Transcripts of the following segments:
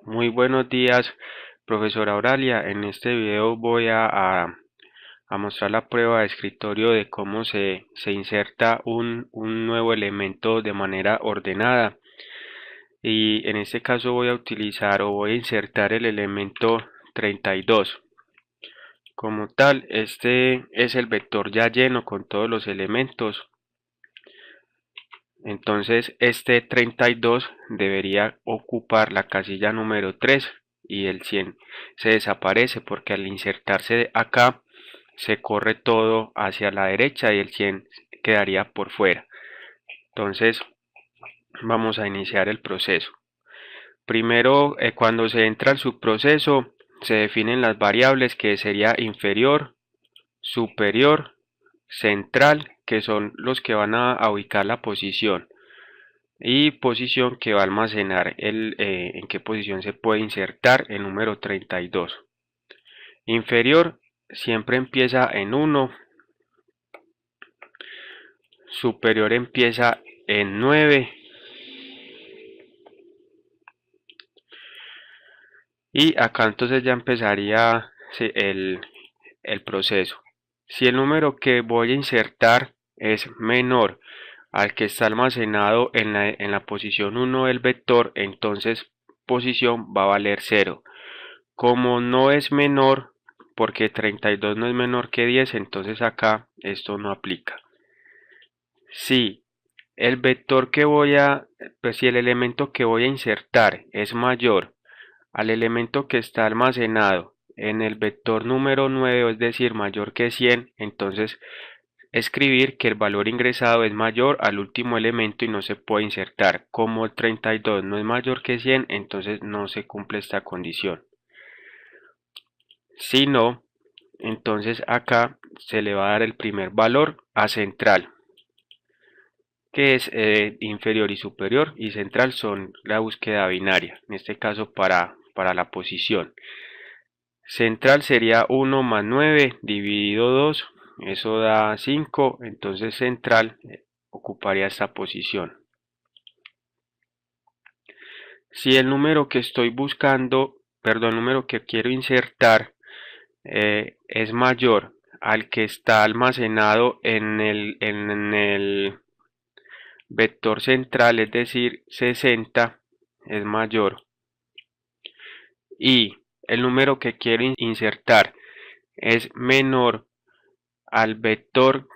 Muy buenos días, profesora Auralia. En este video voy a mostrar la prueba de escritorio de cómo se inserta un nuevo elemento de manera ordenada. Y en este caso voy a utilizar o voy a insertar el elemento 32. Como tal, este es el vector ya lleno con todos los elementos. Entonces este 32 debería ocupar la casilla número 3 y el 100 se desaparece porque al insertarse acá se corre todo hacia la derecha y el 100 quedaría por fuera. Entonces vamos a iniciar el proceso. Primero, cuando se entra al subproceso, se definen las variables que sería inferior, superior, central, que son los que van a ubicar la posición, y posición que va a almacenar en qué posición se puede insertar el número 32. Inferior siempre empieza en 1, superior empieza en 9 y acá entonces ya empezaría el proceso. Si el número que voy a insertar es menor al que está almacenado en la posición 1 del vector, entonces posición va a valer 0. Como no es menor, porque 32 no es menor que 10, entonces acá esto no aplica. Si el vector que pues si el elemento que voy a insertar es mayor al elemento que está almacenado en el vector número 9, es decir, mayor que 100, entonces escribir que el valor ingresado es mayor al último elemento y no se puede insertar. Como el 32 no es mayor que 100, entonces no se cumple esta condición. Si no, entonces acá se le va a dar el primer valor a central, que es inferior y superior, y central son la búsqueda binaria, en este caso para la posición. Central sería 1 más 9 dividido 2, eso da 5, entonces central ocuparía esta posición. Si el número que estoy buscando, perdón, el número que quiero insertar es mayor al que está almacenado en el vector central, es decir, 60 es mayor, y el número que quiero insertar es menor al vector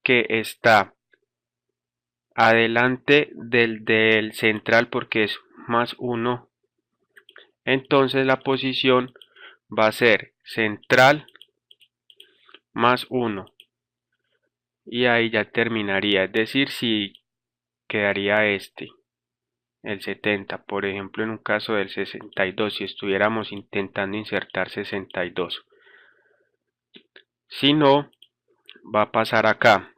que está adelante del central porque es más 1, entonces la posición va a ser central más 1 y ahí ya terminaría, es decir, si quedaría el 70, por ejemplo en un caso del 62, si estuviéramos intentando insertar 62. Si no, va a pasar acá.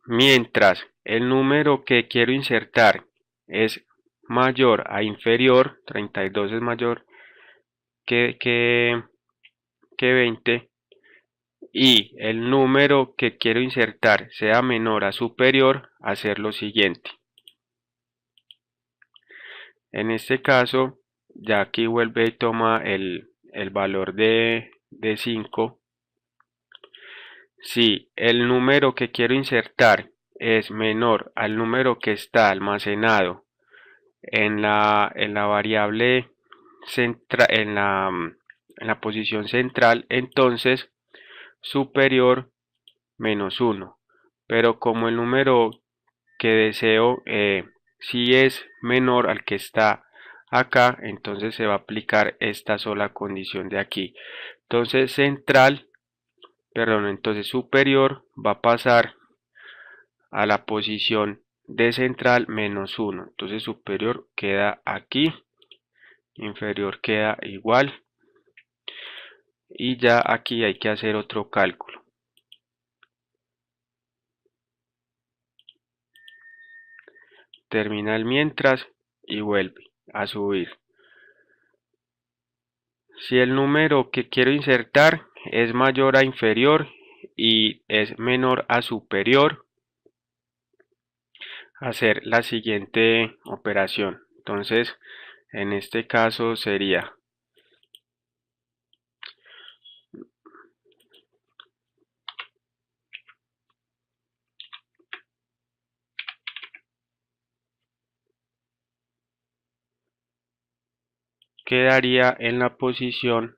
Mientras el número que quiero insertar es mayor a inferior, 32 es mayor que 20, y el número que quiero insertar sea menor a superior, hacer lo siguiente. En este caso, ya aquí vuelve y toma el valor de 5. Si el número que quiero insertar es menor al número que está almacenado en la variable en la posición central, entonces superior menos 1. Pero como el número que deseo si es menor al que está acá, entonces se va a aplicar esta sola condición de aquí. Entonces entonces superior va a pasar a la posición de central menos 1. Entonces superior queda aquí, inferior queda igual, y ya aquí hay que hacer otro cálculo. Termina el mientras y vuelve a subir. Si el número que quiero insertar es mayor a inferior y es menor a superior, hacer la siguiente operación. Entonces En este caso quedaría en la posición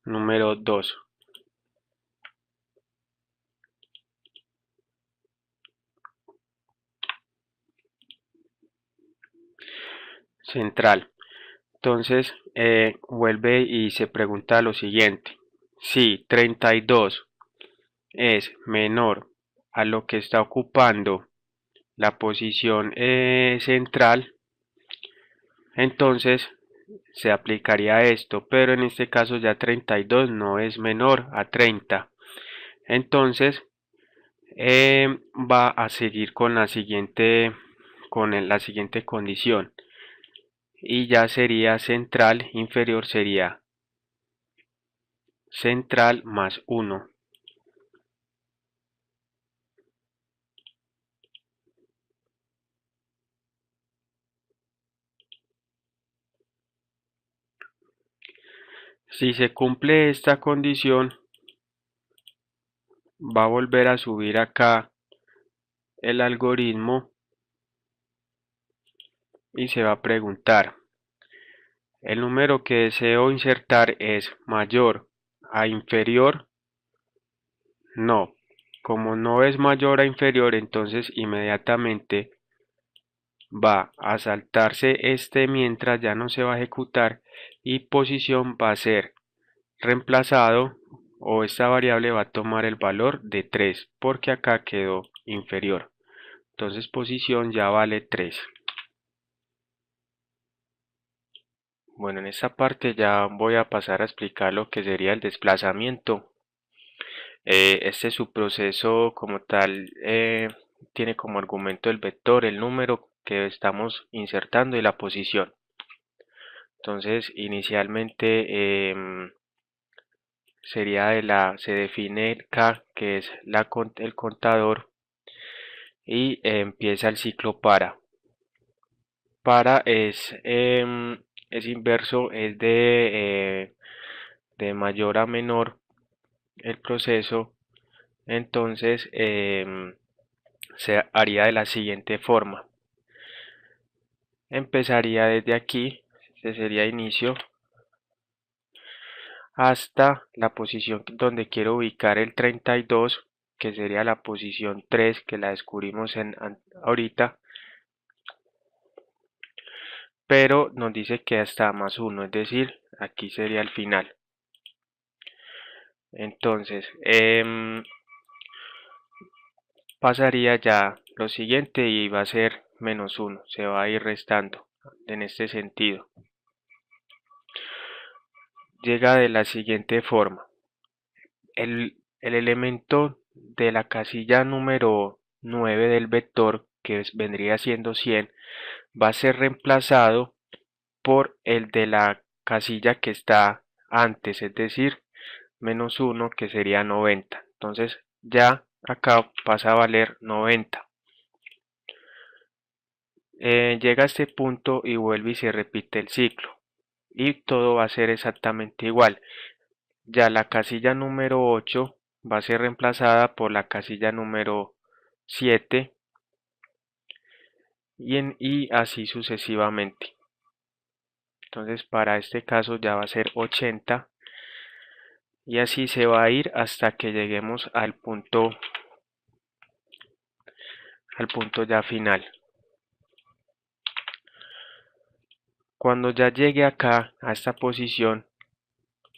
número 2. Central. Entonces vuelve y se pregunta lo siguiente. Si 32 es menor a lo que está ocupando la posición central, entonces se aplicaría esto, pero en este caso ya 32 no es menor a 30. Entonces va a seguir con la siguiente condición, y ya sería central inferior, sería central más 1. Si se cumple esta condición, va a volver a subir acá el algoritmo y se va a preguntar: ¿el número que deseo insertar es mayor a inferior? No. Como no es mayor a inferior, entonces inmediatamente va a saltarse este mientras, ya no se va a ejecutar, y posición va a ser reemplazado, o esta variable va a tomar el valor de 3 porque acá quedó inferior. Entonces posición ya vale 3. Bueno, en esta parte ya voy a pasar a explicar lo que sería el desplazamiento. Este subproceso como tal tiene como argumento el vector, el número que estamos insertando y la posición. Entonces inicialmente se define el K, que es el contador, y empieza el ciclo para. Para es inverso, es de mayor a menor el proceso. Entonces se haría de la siguiente forma: empezaría desde aquí, este sería inicio, hasta la posición donde quiero ubicar el 32, que sería la posición 3, que la descubrimos ahorita, pero nos dice que hasta más 1, es decir, aquí sería el final. Entonces pasaría ya lo siguiente y va a ser menos 1, se va a ir restando en este sentido. Llega de la siguiente forma: el elemento de la casilla número 9 del vector, que vendría siendo 100, va a ser reemplazado por el de la casilla que está antes, es decir, menos 1, que sería 90. Entonces ya acá pasa a valer 90. Llega a este punto y vuelve y se repite el ciclo, y todo va a ser exactamente igual. Ya la casilla número 8 va a ser reemplazada por la casilla número 7, y así sucesivamente. Entonces para este caso ya va a ser 80, y así se va a ir hasta que lleguemos al punto ya final. Cuando ya llegue acá a esta posición,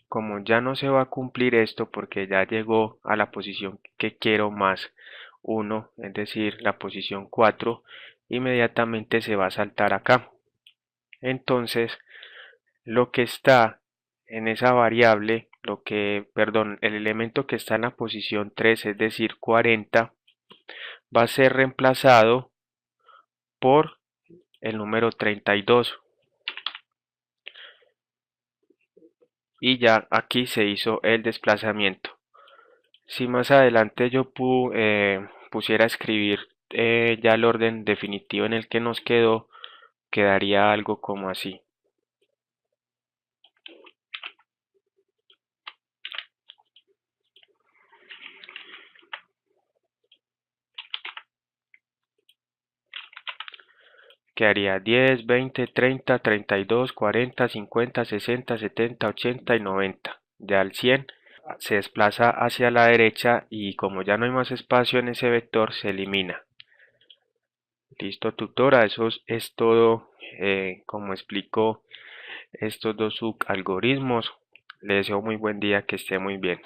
como ya no se va a cumplir esto porque ya llegó a la posición que quiero más 1, es decir, la posición 4, inmediatamente se va a saltar acá. Entonces lo que está en esa variable, el elemento que está en la posición 3, es decir 40, va a ser reemplazado por el número 32, y ya aquí se hizo el desplazamiento. Si más adelante yo pusiera a escribir ya el orden definitivo en el que nos quedó, quedaría algo como así. quedaría 10, 20, 30, 32, 40, 50, 60, 70, 80 y 90. Ya el 100 se desplaza hacia la derecha y como ya no hay más espacio en ese vector, se elimina. Listo, tutora, eso es todo. Como explico estos dos subalgoritmos. Le deseo muy buen día, que esté muy bien.